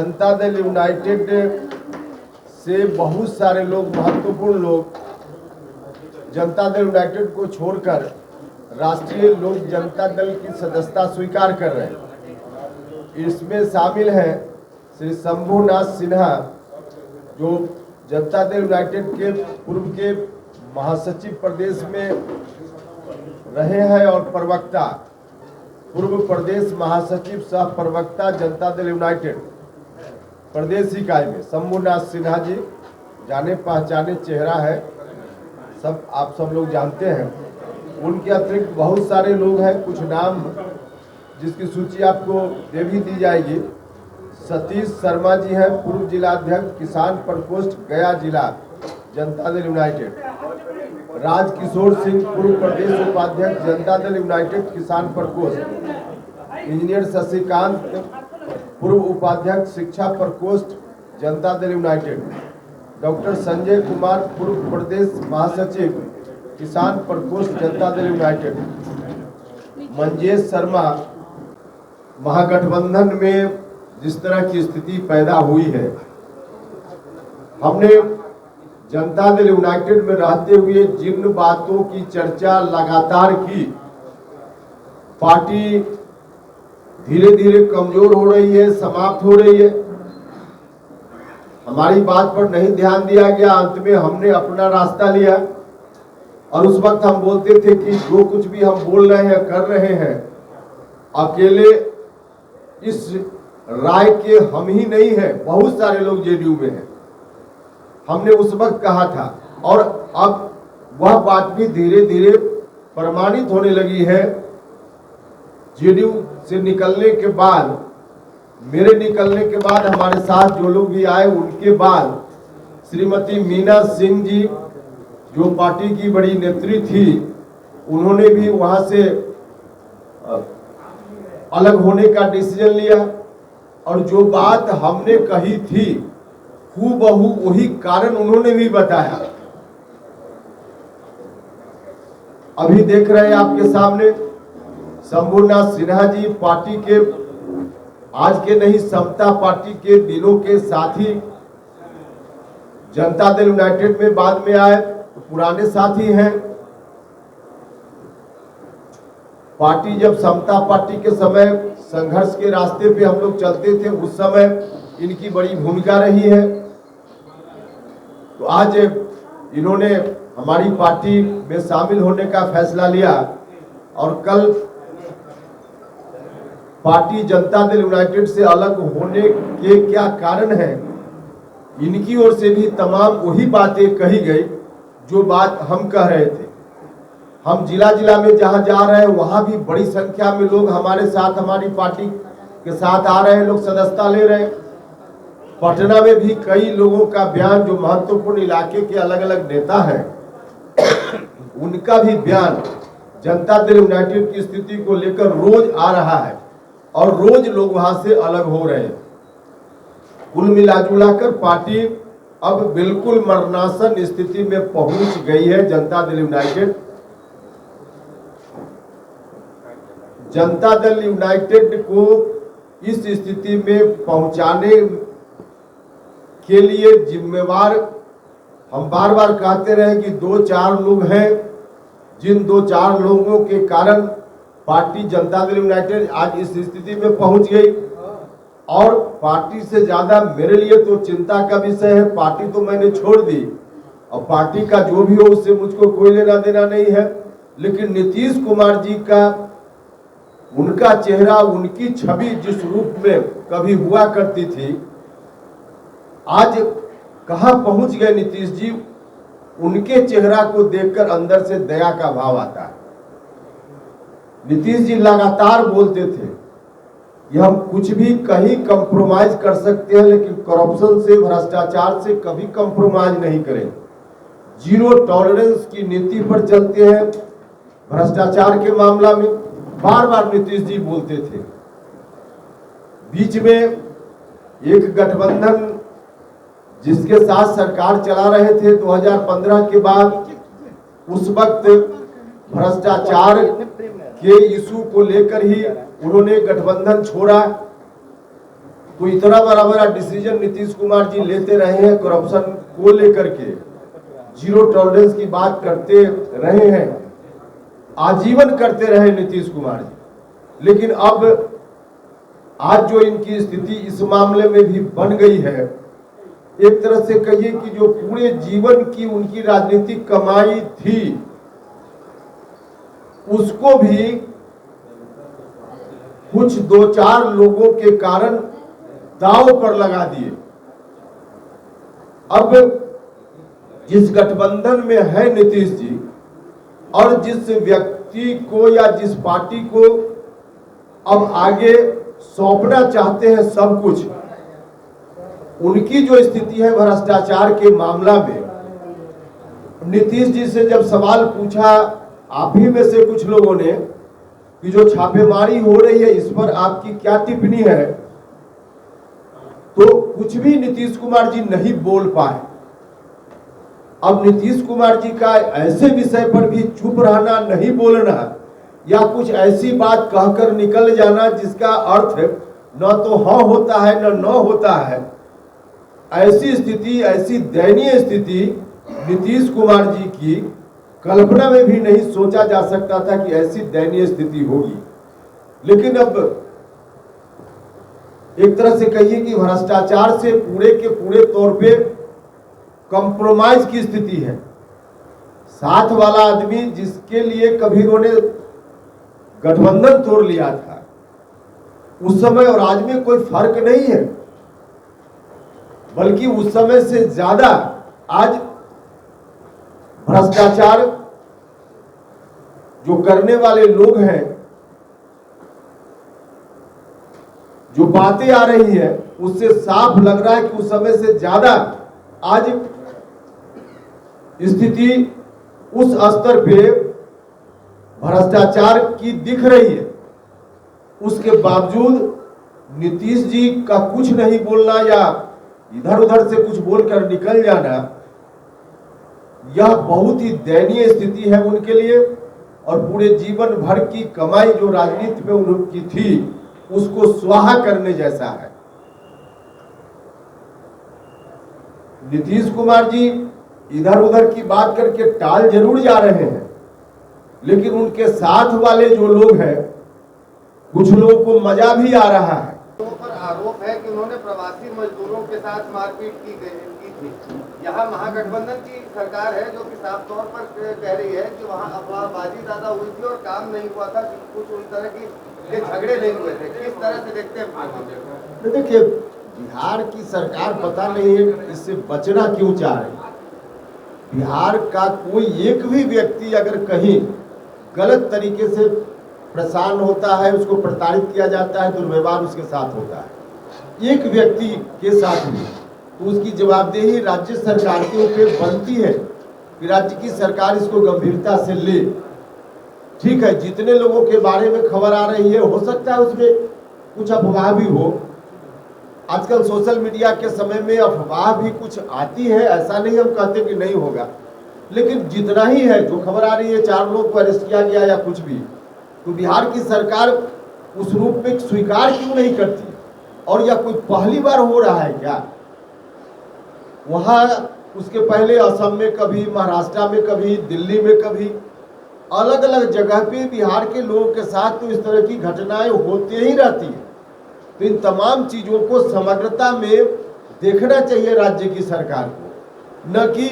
Janata Dal United से बहुत सारे लोग, महत्वपूर्ण लोग जनता दल यूनाइटेड को छोड़कर राष्ट्रीय लोक जनता दल की सदस्यता स्वीकार कर रहे हैं। इसमें शामिल हैं श्री शंभुनाथ सिन्हा, जो जनता दल यूनाइटेड के पूर्व के महासचिव प्रदेश में रहे हैं और प्रवक्ता, पूर्व प्रदेश महासचिव सह प्रवक्ता जनता दल यूनाइटेड प्रदेश इकाई में शंभुनाथ सिन्हा जी जाने पहचाने चेहरा है, सब आप सब लोग जानते हैं। उनके अतिरिक्त बहुत सारे लोग हैं, कुछ नाम जिसकी सूची आपको दे भी दी जाएगी। सतीश शर्मा जी हैं, पूर्व जिलाध्यक्ष किसान प्रकोष्ठ गया जिला जनता दल यूनाइटेड। राजकिशोर सिंह, पूर्व प्रदेश उपाध्यक्ष जनता दल यूनाइटेड किसान प्रकोष्ठ। इंजीनियर शशिकांत, पूर्व उपाध्यक्ष शिक्षा प्रकोष्ठ जनता दल यूनाइटेड। डॉक्टर संजय कुमार, पूर्व प्रदेश महासचिव किसान प्रकोष्ठ जनता दल यूनाइटेड। मंजेश शर्मा, महागठबंधन में जिस तरह की स्थिति पैदा हुई है, हमने जनता दल यूनाइटेड में रहते हुए जिन बातों की चर्चा लगातार की, पार्टी धीरे धीरे कमजोर हो रही है, समाप्त हो रही है, हमारी बात पर नहीं ध्यान दिया गया। अंत में हमने अपना रास्ता लिया और उस वक्त हम बोलते थे कि जो कुछ भी हम बोल रहे हैं, कर रहे हैं, अकेले इस राय के हम ही नहीं है, बहुत सारे लोग जेडीयू में हैं, हमने उस वक्त कहा था। और अब वह बात भी धीरे धीरे प्रमाणित होने लगी है। जेडीयू से निकलने के बाद, मेरे निकलने के बाद हमारे साथ जो लोग भी आए, उनके बाद श्रीमती मीना सिंह जी, जो पार्टी की बड़ी नेत्री थी, उन्होंने भी वहां से अलग होने का डिसीजन लिया। और जो बात हमने कही थी हूबहू वही कारण उन्होंने भी बताया। अभी देख रहे हैं आपके सामने शंभुनाथ सिन्हा जी, पार्टी के आज के नहीं, समता पार्टी के दिनों के साथी, जनता दल यूनाइटेड में बाद में आए, पुराने साथी हैं। पार्टी जब समता पार्टी के समय संघर्ष के रास्ते पे हम लोग चलते थे, उस समय इनकी बड़ी भूमिका रही है। तो आज इन्होंने हमारी पार्टी में शामिल होने का फैसला लिया और कल पार्टी जनता दल यूनाइटेड से अलग होने के क्या कारण है, इनकी ओर से भी तमाम वही बातें कही गई जो बात हम कह रहे थे। हम जिला जिला में जहां जा रहे हैं, वहां भी बड़ी संख्या में लोग हमारे साथ, हमारी पार्टी के साथ आ रहे हैं, लोग सदस्यता ले रहे हैं। पटना में भी कई लोगों का बयान, जो महत्वपूर्ण इलाके के अलग अलग नेता हैं, उनका भी बयान जनता दल यूनाइटेड की स्थिति को लेकर रोज आ रहा है और रोज लोग वहां से अलग हो रहे हैं। कुल मिलाजुलाकर पार्टी अब बिल्कुल मरणासन स्थिति में पहुंच गई है। जनता दल यूनाइटेड, जनता दल यूनाइटेड को इस स्थिति में पहुंचाने के लिए जिम्मेवार, हम बार बार कहते रहे कि 2-4 लोग हैं, जिन 2-4 लोगों के कारण पार्टी जनता दल यूनाइटेड आज इस स्थिति में पहुंच गई। और पार्टी से ज्यादा मेरे लिए तो चिंता का विषय है, पार्टी तो मैंने छोड़ दी और पार्टी का जो भी हो उससे मुझको कोई लेना देना नहीं है, लेकिन नीतीश कुमार जी का, उनका चेहरा, उनकी छवि जिस रूप में कभी हुआ करती थी, आज कहां पहुंच गए नीतीश जी। उनके चेहरा को देखकर अंदर से दया का भाव आता है। नीतीश जी लगातार बोलते थे कि हम कुछ भी कहीं कंप्रोमाइज कर सकते हैं, लेकिन करप्शन से, भ्रष्टाचार से कभी कंप्रोमाइज नहीं करें। जीरो टॉलरेंस की नीति पर चलते हैं। भ्रष्टाचार के मामला में बार बार नीतीश जी बोलते थे। बीच में एक गठबंधन जिसके साथ सरकार चला रहे थे 2015 के बाद, उस वक्त भ्रष्टाचार के इशू को लेकर ही उन्होंने गठबंधन छोड़ा। तो इतना बड़ा बड़ा डिसीजन नीतीश कुमार जी लेते रहे हैं, करप्शन को लेकर के जीरो टॉलरेंस की बात करते रहे हैं, आजीवन करते रहे नीतीश कुमार जी। लेकिन अब आज जो इनकी स्थिति इस मामले में भी बन गई है, एक तरह से कहिए कि जो पूरे जीवन की उनकी राजनीतिक कमाई थी उसको भी कुछ दो चार लोगों के कारण दांव पर लगा दिए। अब जिस गठबंधन में है नीतीश जी और जिस व्यक्ति को या जिस पार्टी को अब आगे सौंपना चाहते हैं सब कुछ, उनकी जो स्थिति है भ्रष्टाचार के मामला में, नीतीश जी से जब सवाल पूछा आप ही में से कुछ लोगों ने कि जो छापेमारी हो रही है इस पर आपकी क्या टिप्पणी है, तो कुछ भी नीतीश कुमार जी नहीं बोल पाए। अब नीतीश कुमार जी का ऐसे विषय पर भी चुप रहना, नहीं बोलना या कुछ ऐसी बात कहकर निकल जाना जिसका अर्थ न तो हाँ होता है न होता है, ऐसी स्थिति, ऐसी दयनीय स्थिति नीतीश कुमार जी की कल्पना में भी नहीं सोचा जा सकता था कि ऐसी दयनीय स्थिति होगी। लेकिन अब एक तरह से कहिए कि भ्रष्टाचार से पूरे के पूरे तौर पे कॉम्प्रोमाइज की स्थिति है। साथ वाला आदमी जिसके लिए कभी उन्होंने गठबंधन तोड़ लिया था, उस समय और आज में कोई फर्क नहीं है, बल्कि उस समय से ज्यादा आज भ्रष्टाचार जो करने वाले लोग हैं, जो बातें आ रही है, उससे साफ लग रहा है कि उस समय से ज्यादा आज स्थिति उस स्तर पे भ्रष्टाचार की दिख रही है। उसके बावजूद नीतीश जी का कुछ नहीं बोलना या इधर उधर से कुछ बोलकर निकल जाना, यह बहुत ही दयनीय स्थिति है उनके लिए। और पूरे जीवन भर की कमाई जो राजनीति में उनकी थी उसको स्वाहा करने जैसा है। नीतीश कुमार जी इधर उधर की बात करके टाल जरूर जा रहे हैं, लेकिन उनके साथ वाले जो लोग हैं, कुछ लोगों को मजा भी आ रहा है। पर आरोप है कि उन्होंने प्रवासी मजदूरों के साथ मारपीट की थी। यहाँ महागठबंधन की सरकार है जो कि साफ तौर पर कह रही है कि वहाँ अफवाहबाजी ज्यादा हुई थी और काम नहीं हुआ था, कुछ उस तरह के झगड़े नहीं हुए थे। किस तरह से देखते हैं? देखिए, बिहार की सरकार पता नहीं है इससे बचना क्यों चाह रही। बिहार का कोई एक भी व्यक्ति अगर कहीं गलत तरीके से परेशान होता है, उसको प्रताड़ित किया जाता है, दुर्व्यवहार उसके साथ होता है, एक व्यक्ति के साथ भी, तो उसकी जवाबदेही राज्य सरकार के ऊपर बनती है कि राज्य की सरकार इसको गंभीरता से ले। ठीक है, जितने लोगों के बारे में खबर आ रही है, हो सकता है उसमें कुछ अफवाह भी हो। आजकल सोशल मीडिया के समय में अफवाह भी कुछ आती है, ऐसा नहीं हम कहते कि नहीं होगा, लेकिन जितना ही है जो खबर आ रही है 4 लोग को अरेस्ट किया गया या कुछ भी, तो बिहार की सरकार उस रूप में स्वीकार क्यों नहीं करती? और यह कोई पहली बार हो रहा है क्या? वहाँ उसके पहले असम में कभी, महाराष्ट्र में कभी, दिल्ली में कभी, अलग अलग जगह पे बिहार के लोगों के साथ तो इस तरह की घटनाएं होती ही रहती है। तो इन तमाम चीजों को समग्रता में देखना चाहिए राज्य की सरकार को, न कि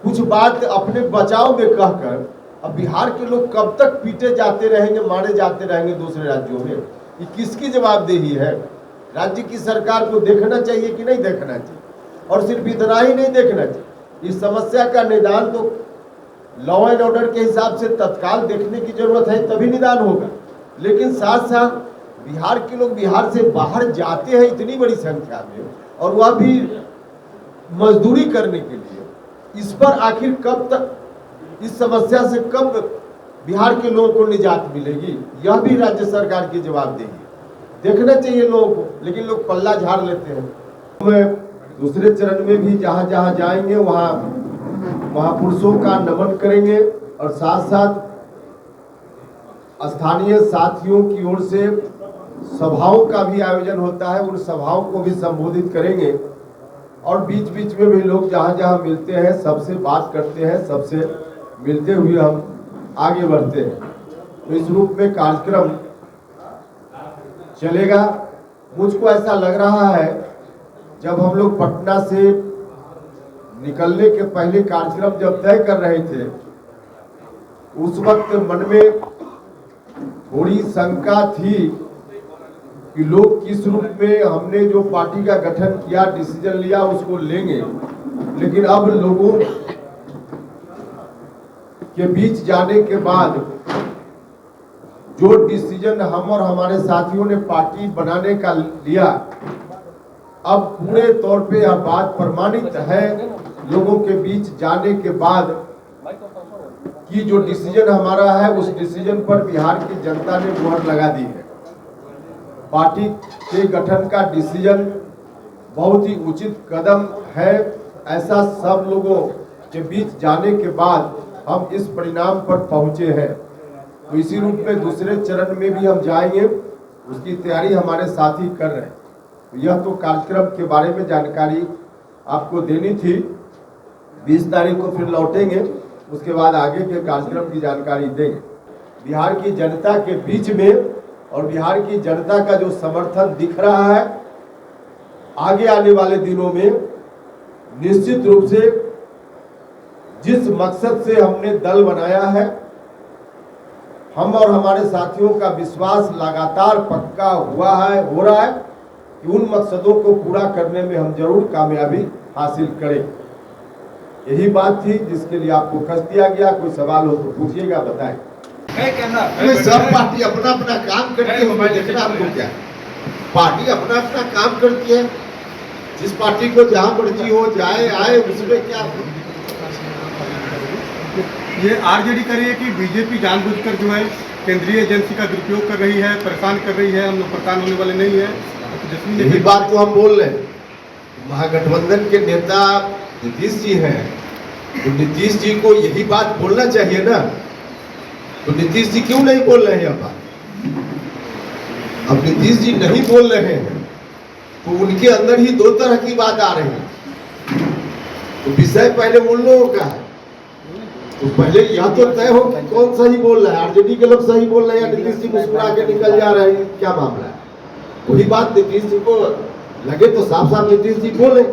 कुछ बात अपने बचाव में कहकर। अब बिहार के लोग कब तक पीटे जाते रहेंगे, मारे जाते रहेंगे दूसरे राज्यों में? ये किसकी जवाबदेही है? राज्य की सरकार को देखना चाहिए कि नहीं देखना चाहिए? और सिर्फ इतना ही नहीं देखना चाहिए, इस समस्या का निदान तो लॉ एंड ऑर्डर के हिसाब से तत्काल देखने की जरूरत है, तभी निदान होगा। लेकिन साथ साथ बिहार के लोग बिहार से बाहर जाते हैं इतनी बड़ी संख्या में, और वह भी मजदूरी करने के लिए। इस पर आखिर कब तक, इस समस्या से कब बिहार के लोगों को निजात मिलेगी? यह भी राज्य सरकार की जवाबदेही है, देखना चाहिए लोगों को। लेकिन लोग पल्ला झाड़ लेते हैं। दूसरे चरण में भी जहां जहां जाएंगे वहां महापुरुषों का नमन करेंगे, और साथ साथ स्थानीय साथियों की ओर से सभाओं का भी आयोजन होता है, उन सभाओं को भी संबोधित करेंगे और बीच बीच में भी लोग जहां जहां मिलते हैं सबसे बात करते हैं, सबसे मिलते हुए हम आगे बढ़ते हैं। तो इस रूप में कार्यक्रम चलेगा। मुझको ऐसा लग रहा है जब हम लोग पटना से निकलने के पहले कार्यक्रम जब तय कर रहे थे उस वक्त मन में थोड़ी शंका थी कि लोग किस रूप में हमने जो पार्टी का गठन किया, डिसीजन लिया, उसको लेंगे। लेकिन अब लोगों के बीच जाने के बाद जो डिसीजन हम और हमारे साथियों ने पार्टी बनाने का लिया, अब पूरे तौर पे यह बात प्रमाणित है लोगों के बीच जाने के बाद कि जो डिसीजन हमारा है उस डिसीजन पर बिहार की जनता ने मुहर लगा दी है। पार्टी के गठन का डिसीजन बहुत ही उचित कदम है, ऐसा सब लोगों के बीच जाने के बाद हम इस परिणाम पर पहुंचे हैं। तो इसी रूप में दूसरे चरण में भी हम जाएंगे, उसकी तैयारी हमारे साथी कर रहे हैं। तो यह तो कार्यक्रम के बारे में जानकारी आपको देनी थी। 20 तारीख को फिर लौटेंगे, उसके बाद आगे के कार्यक्रम की जानकारी देंगे। बिहार की जनता के बीच में और बिहार की जनता का जो समर्थन दिख रहा है, आगे आने वाले दिनों में निश्चित रूप से जिस मकसद से हमने दल बनाया है, हम और हमारे साथियों का विश्वास लगातार पक्का हो रहा है कि उन मकसदों को पूरा करने में हम जरूर कामयाबी हासिल करें। यही बात थी जिसके लिए आपको कस दिया गया। कोई सवाल हो तो पूछिएगा, बताएं। सब पार्टी अपना अपना काम करती है, मैं देखना आपको क्या, पार्टी अपना अपना काम करती है। जिस पार्टी को जहां मर्जी हो जाए आए, उसमें क्या। ये आरजेडी कर रही है कि बीजेपी जानबूझकर जो है केंद्रीय एजेंसी का दुरुपयोग कर रही है, परेशान कर रही है, हम लोग परेशान होने वाले नहीं है। यही बात तो हम बोल रहे हैं। महागठबंधन के नेता नीतीश जी हैं, तो नीतीश जी को यही बात बोलना चाहिए ना। तो नीतीश जी क्यों नहीं बोल रहे हैं यह बात? अब नीतीश जी नहीं बोल रहे हैं तो उनके अंदर ही दो तरह की बात आ रही है। तो विषय पहले उन लोगों का है, तो पहले यह तो तय हो कि कौन सही बोल रहा है। आरजेडी के लोग सही बोल रहे हैं या नीतीश जी मुस्कुरा के निकल जा रहे हैं, क्या मामला है? वही बात नीतीश जी को लगे तो साफ साफ नीतीश जी बोले।